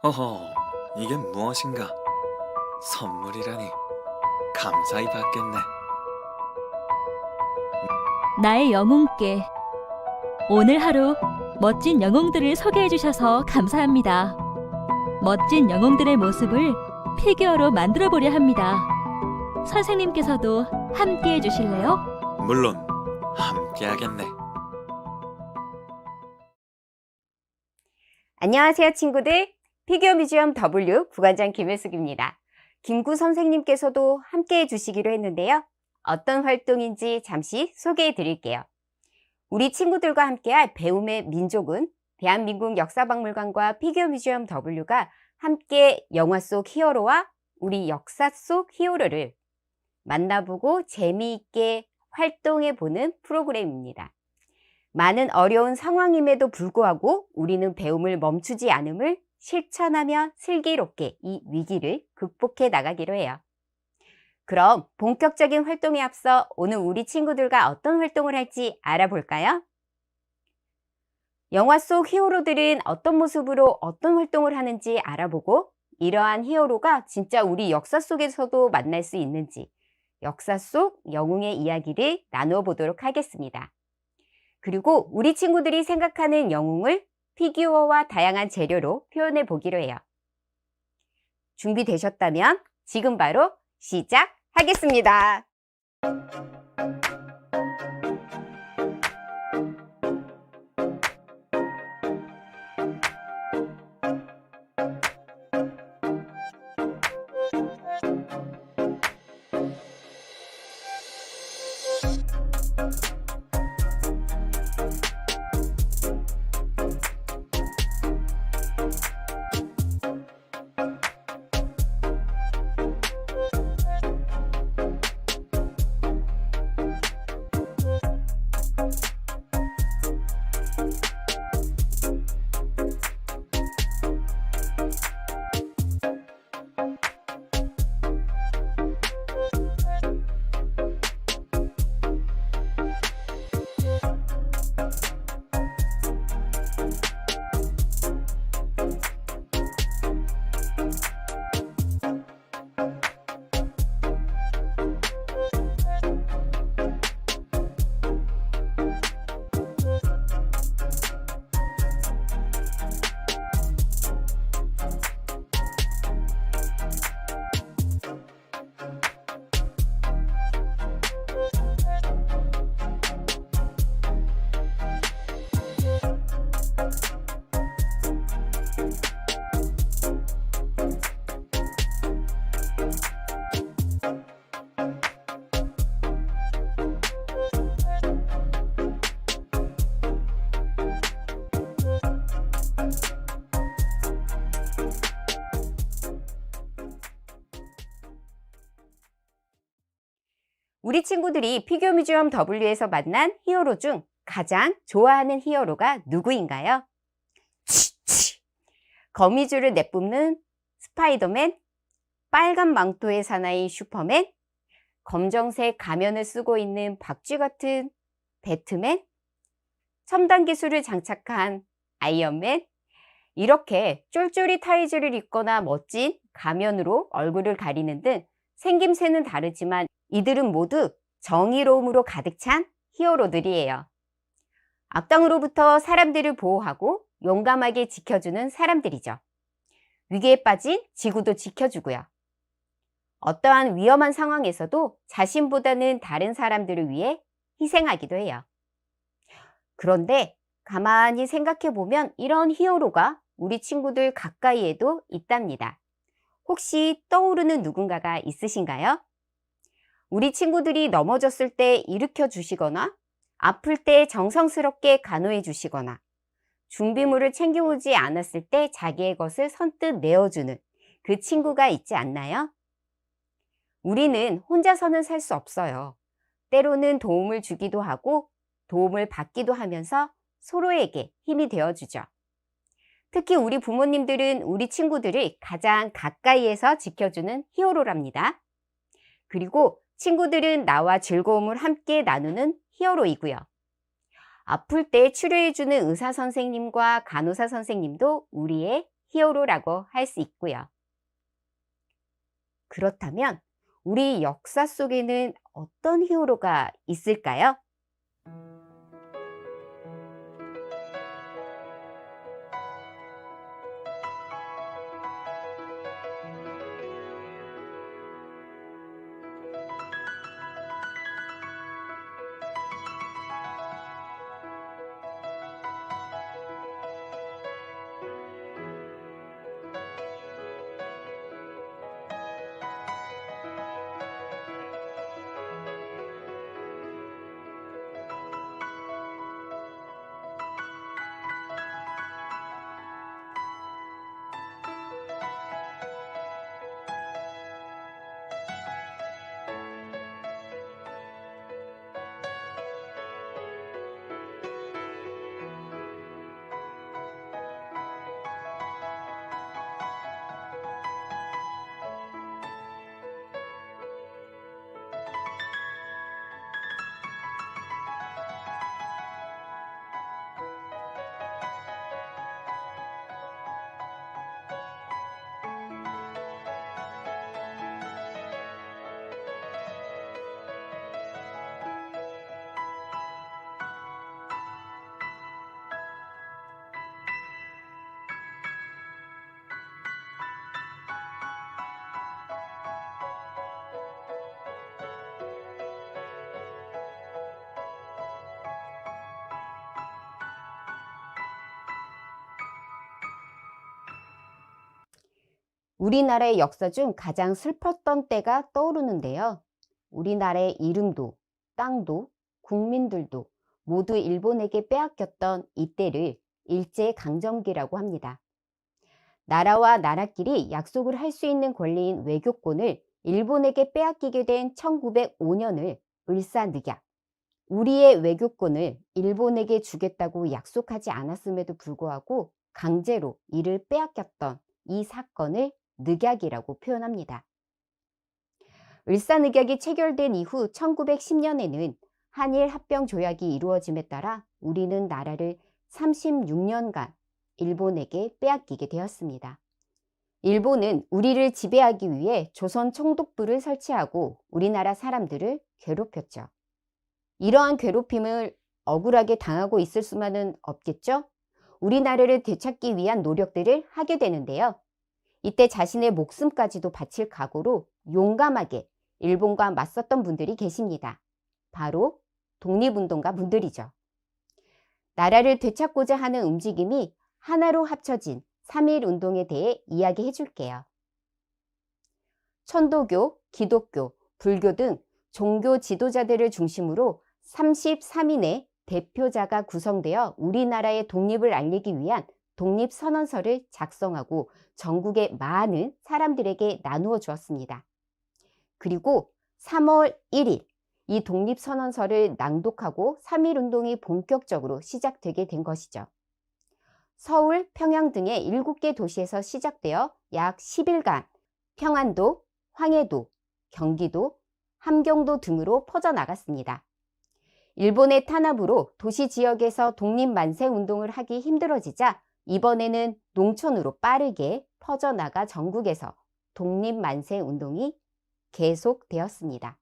허허, 이게 무엇인가? 선물이라니. 감사히 받겠네. 나의 영웅께 오늘 하루 멋진 영웅들을 소개해 주셔서 감사합니다. 멋진 영웅들의 모습을 피규어로 만들어 보려 합니다. 선생님께서도 함께 해 주실래요? 물론 함께 하겠네. 안녕하세요, 친구들. 피규어 뮤지엄 W 부관장 김혜숙입니다. 김구 선생님께서도 함께 해주시기로 했는데요. 어떤 활동인지 잠시 소개해 드릴게요. 우리 친구들과 함께할 배움의 민족은 대한민국 역사박물관과 피규어 뮤지엄 W가 함께 영화 속 히어로와 우리 역사 속 히어로를 만나보고 재미있게 활동해보는 프로그램입니다. 많은 어려운 상황임에도 불구하고 우리는 배움을 멈추지 않음을 실천하며 슬기롭게 이 위기를 극복해 나가기로 해요. 그럼 본격적인 활동에 앞서 오늘 우리 친구들과 어떤 활동을 할지 알아볼까요? 영화 속 히어로들은 어떤 모습으로 어떤 활동을 하는지 알아보고 이러한 히어로가 진짜 우리 역사 속에서도 만날 수 있는지 역사 속 영웅의 이야기를 나누어 보도록 하겠습니다. 그리고 우리 친구들이 생각하는 영웅을 피규어와 다양한 재료로 표현해 보기로 해요. 준비되셨다면 지금 바로 시작하겠습니다. 우리 친구들이 피규어 뮤지엄 W에서 만난 히어로 중 가장 좋아하는 히어로가 누구인가요? 거미줄을 내뿜는 스파이더맨, 빨간 망토의 사나이 슈퍼맨, 검정색 가면을 쓰고 있는 박쥐 같은 배트맨, 첨단 기술을 장착한 아이언맨, 이렇게 쫄쫄이 타이즈를 입거나 멋진 가면으로 얼굴을 가리는 등 생김새는 다르지만 이들은 모두 정의로움으로 가득 찬 히어로들이에요. 악당으로부터 사람들을 보호하고 용감하게 지켜주는 사람들이죠. 위기에 빠진 지구도 지켜주고요. 어떠한 위험한 상황에서도 자신보다는 다른 사람들을 위해 희생하기도 해요. 그런데 가만히 생각해보면 이런 히어로가 우리 친구들 가까이에도 있답니다. 혹시 떠오르는 누군가가 있으신가요? 우리 친구들이 넘어졌을 때 일으켜 주시거나 아플 때 정성스럽게 간호해 주시거나 준비물을 챙겨오지 않았을 때 자기의 것을 선뜻 내어주는 그 친구가 있지 않나요? 우리는 혼자서는 살 수 없어요. 때로는 도움을 주기도 하고 도움을 받기도 하면서 서로에게 힘이 되어주죠. 특히 우리 부모님들은 우리 친구들을 가장 가까이에서 지켜주는 히어로랍니다. 그리고 친구들은 나와 즐거움을 함께 나누는 히어로이고요. 아플 때 치료해주는 의사 선생님과 간호사 선생님도 우리의 히어로라고 할 수 있고요. 그렇다면 우리 역사 속에는 어떤 히어로가 있을까요? 우리나라의 역사 중 가장 슬펐던 때가 떠오르는데요. 우리나라의 이름도, 땅도, 국민들도 모두 일본에게 빼앗겼던 이때를 일제강점기라고 합니다. 나라와 나라끼리 약속을 할 수 있는 권리인 외교권을 일본에게 빼앗기게 된 1905년을 을사늑약, 우리의 외교권을 일본에게 주겠다고 약속하지 않았음에도 불구하고 강제로 이를 빼앗겼던 이 사건을 늑약이라고 표현합니다. 을사늑약이 체결된 이후 1910년에는 한일 합병 조약이 이루어짐에 따라 우리는 나라를 36년간 일본에게 빼앗기게 되었습니다. 일본은 우리를 지배하기 위해 조선 총독부를 설치하고 우리나라 사람들을 괴롭혔죠. 이러한 괴롭힘을 억울하게 당하고 있을 수만은 없겠죠? 우리나라를 되찾기 위한 노력들을 하게 되는데요. 이때 자신의 목숨까지도 바칠 각오로 용감하게 일본과 맞섰던 분들이 계십니다. 바로 독립운동가 분들이죠. 나라를 되찾고자 하는 움직임이 하나로 합쳐진 3.1운동에 대해 이야기해 줄게요. 천도교, 기독교, 불교 등 종교 지도자들을 중심으로 33인의 대표자가 구성되어 우리나라의 독립을 알리기 위한 독립선언서를 작성하고 전국의 많은 사람들에게 나누어 주었습니다. 그리고 3월 1일 이 독립선언서를 낭독하고 3.1운동이 본격적으로 시작되게 된 것이죠. 서울, 평양 등의 7개 도시에서 시작되어 약 10일간 평안도, 황해도, 경기도, 함경도 등으로 퍼져나갔습니다. 일본의 탄압으로 도시 지역에서 독립만세 운동을 하기 힘들어지자 이번에는 농촌으로 빠르게 퍼져나가 전국에서 독립만세 운동이 계속되었습니다.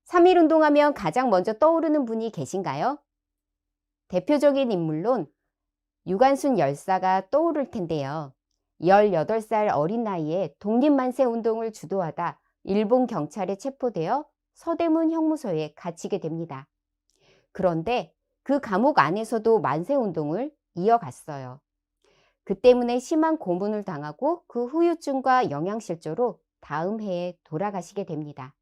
3.1운동 하면 가장 먼저 떠오르는 분이 계신가요? 대표적인 인물론 유관순 열사가 떠오를 텐데요. 18살 어린 나이에 독립만세 운동을 주도하다 일본 경찰에 체포되어 서대문 형무소에 갇히게 됩니다. 그런데 그 감옥 안에서도 만세 운동을 이어갔어요. 그 때문에 심한 고문을 당하고 그 후유증과 영양실조로 다음 해에 돌아가시게 됩니다.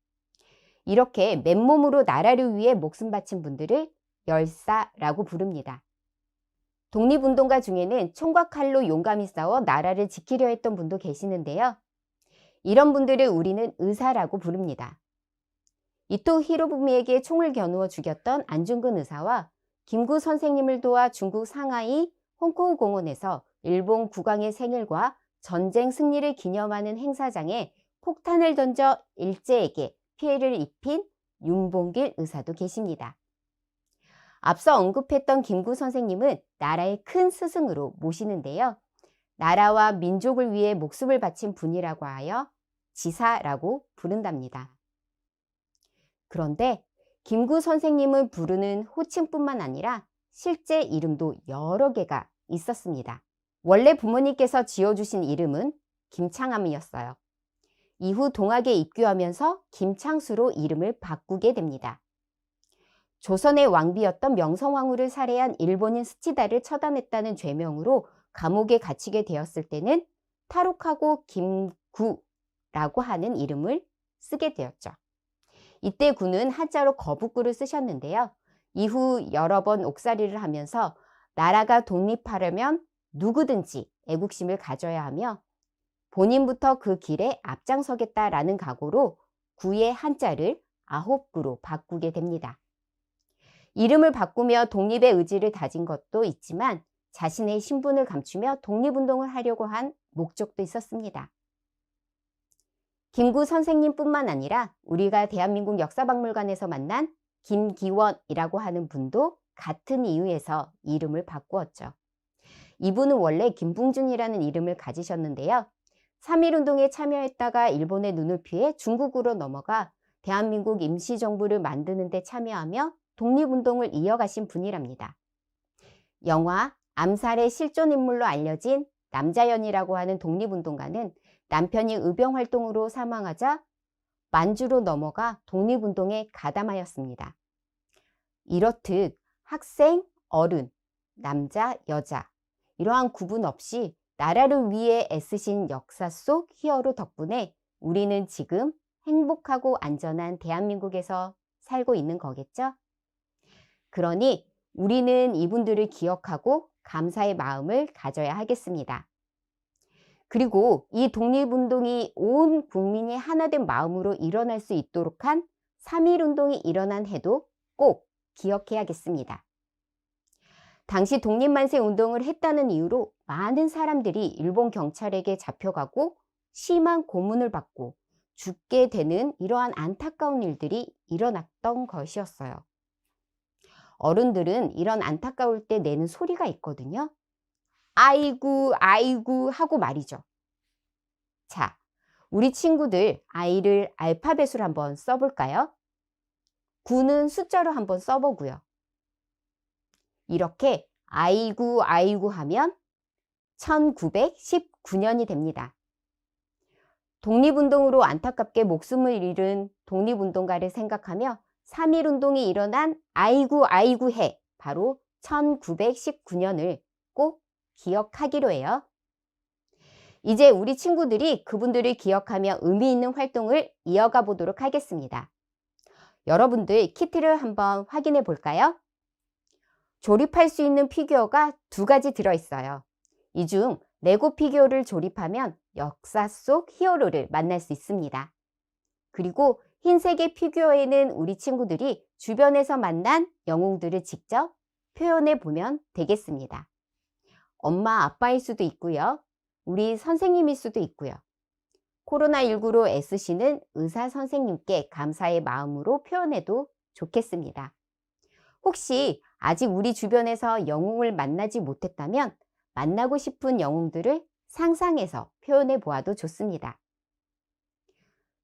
이렇게 맨몸으로 나라를 위해 목숨 바친 분들을 열사라고 부릅니다. 독립운동가 중에는 총과 칼로 용감히 싸워 나라를 지키려 했던 분도 계시는데요. 이런 분들을 우리는 의사라고 부릅니다. 이토 히로부미에게 총을 겨누어 죽였던 안중근 의사와 김구 선생님을 도와 중국 상하이 홍콩 공원에서 일본 국왕의 생일과 전쟁 승리를 기념하는 행사장에 폭탄을 던져 일제에게 피해를 입힌 윤봉길 의사도 계십니다. 앞서 언급했던 김구 선생님은 나라의 큰 스승으로 모시는데요. 나라와 민족을 위해 목숨을 바친 분이라고 하여 지사라고 부른답니다. 그런데 김구 선생님을 부르는 호칭뿐만 아니라 실제 이름도 여러 개가 있었습니다. 원래 부모님께서 지어주신 이름은 김창암이었어요. 이후 동학에 입교하면서 김창수로 이름을 바꾸게 됩니다. 조선의 왕비였던 명성황후를 살해한 일본인 스치다를 처단했다는 죄명으로 감옥에 갇히게 되었을 때는 탈옥하고 김구라고 하는 이름을 쓰게 되었죠. 이때 구는 한자로 거북구를 쓰셨는데요. 이후 여러 번 옥살이를 하면서 나라가 독립하려면 누구든지 애국심을 가져야 하며 본인부터 그 길에 앞장서겠다라는 각오로 구의 한자를 아홉구로 바꾸게 됩니다. 이름을 바꾸며 독립의 의지를 다진 것도 있지만 자신의 신분을 감추며 독립운동을 하려고 한 목적도 있었습니다. 김구 선생님뿐만 아니라 우리가 대한민국 역사박물관에서 만난 김기원이라고 하는 분도 같은 이유에서 이름을 바꾸었죠. 이분은 원래 김풍준이라는 이름을 가지셨는데요. 3.1운동에 참여했다가 일본의 눈을 피해 중국으로 넘어가 대한민국 임시정부를 만드는 데 참여하며 독립운동을 이어가신 분이랍니다. 영화 암살의 실존인물로 알려진 남자연이라고 하는 독립운동가는 남편이 의병활동으로 사망하자 만주로 넘어가 독립운동에 가담하였습니다. 이렇듯 학생, 어른, 남자, 여자 이러한 구분 없이 나라를 위해 애쓰신 역사 속 히어로 덕분에 우리는 지금 행복하고 안전한 대한민국에서 살고 있는 거겠죠? 그러니 우리는 이분들을 기억하고 감사의 마음을 가져야 하겠습니다. 그리고 이 독립운동이 온 국민이 하나된 마음으로 일어날 수 있도록 한 3.1운동이 일어난 해도 꼭 기억해야겠습니다. 당시 독립만세 운동을 했다는 이유로 많은 사람들이 일본 경찰에게 잡혀가고 심한 고문을 받고 죽게 되는 이러한 안타까운 일들이 일어났던 것이었어요. 어른들은 이런 안타까울 때 내는 소리가 있거든요. 아이고 아이고 하고 말이죠. 자, 우리 친구들 아이를 알파벳으로 한번 써볼까요? 9는 숫자로 한번 써보고요. 이렇게 아이고 아이고 하면 1919년이 됩니다. 독립운동으로 안타깝게 목숨을 잃은 독립운동가를 생각하며 3.1운동이 일어난 아이고 아이고 해 바로 1919년을 꼭 기억하기로 해요. 이제 우리 친구들이 그분들을 기억하며 의미 있는 활동을 이어가 보도록 하겠습니다. 여러분들 키트를 한번 확인해 볼까요? 조립할 수 있는 피규어가 2가지 들어있어요. 이 중 레고 피규어를 조립하면 역사 속 히어로를 만날 수 있습니다. 그리고 흰색의 피규어에는 우리 친구들이 주변에서 만난 영웅들을 직접 표현해 보면 되겠습니다. 엄마, 아빠일 수도 있고요. 우리 선생님일 수도 있고요. 코로나19로 애쓰시는 의사 선생님께 감사의 마음으로 표현해도 좋겠습니다. 혹시 아직 우리 주변에서 영웅을 만나지 못했다면 만나고 싶은 영웅들을 상상해서 표현해 보아도 좋습니다.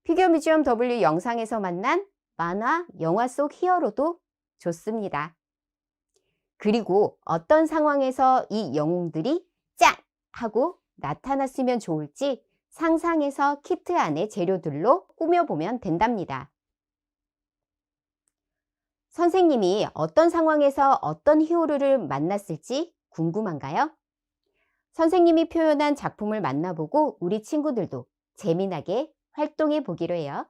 피규어 뮤지엄 W 영상에서 만난 만화, 영화 속 히어로도 좋습니다. 그리고 어떤 상황에서 이 영웅들이 짠! 하고 나타났으면 좋을지 상상해서 키트 안에 재료들로 꾸며보면 된답니다. 선생님이 어떤 상황에서 어떤 히어로를 만났을지 궁금한가요? 선생님이 표현한 작품을 만나보고 우리 친구들도 재미나게 활동해 보기로 해요.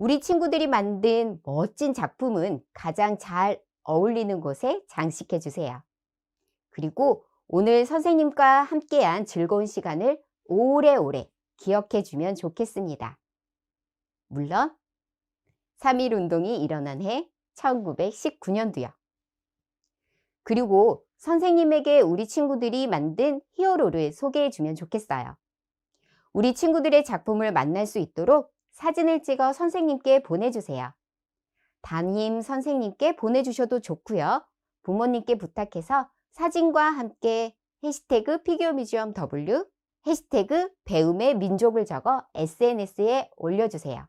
우리 친구들이 만든 멋진 작품은 가장 잘 어울리는 곳에 장식해 주세요. 그리고 오늘 선생님과 함께한 즐거운 시간을 오래오래 기억해 주면 좋겠습니다. 물론 3.1 운동이 일어난 해 1919년도요. 그리고 선생님에게 우리 친구들이 만든 히어로를 소개해 주면 좋겠어요. 우리 친구들의 작품을 만날 수 있도록 사진을 찍어 선생님께 보내주세요. 담임 선생님께 보내주셔도 좋고요. 부모님께 부탁해서 사진과 함께 해시태그 피규어뮤지엄 W, 해시태그 배움의 민족을 적어 SNS에 올려주세요.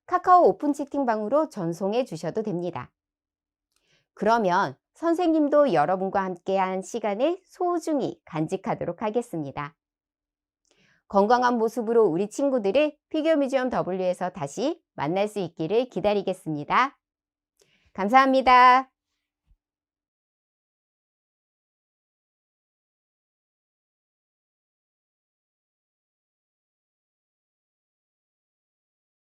카카오 오픈 채팅방으로 전송해 주셔도 됩니다. 그러면 선생님도 여러분과 함께한 시간을 소중히 간직하도록 하겠습니다. 건강한 모습으로 우리 친구들을 피규어뮤지엄 W에서 다시 만날 수 있기를 기다리겠습니다. 감사합니다.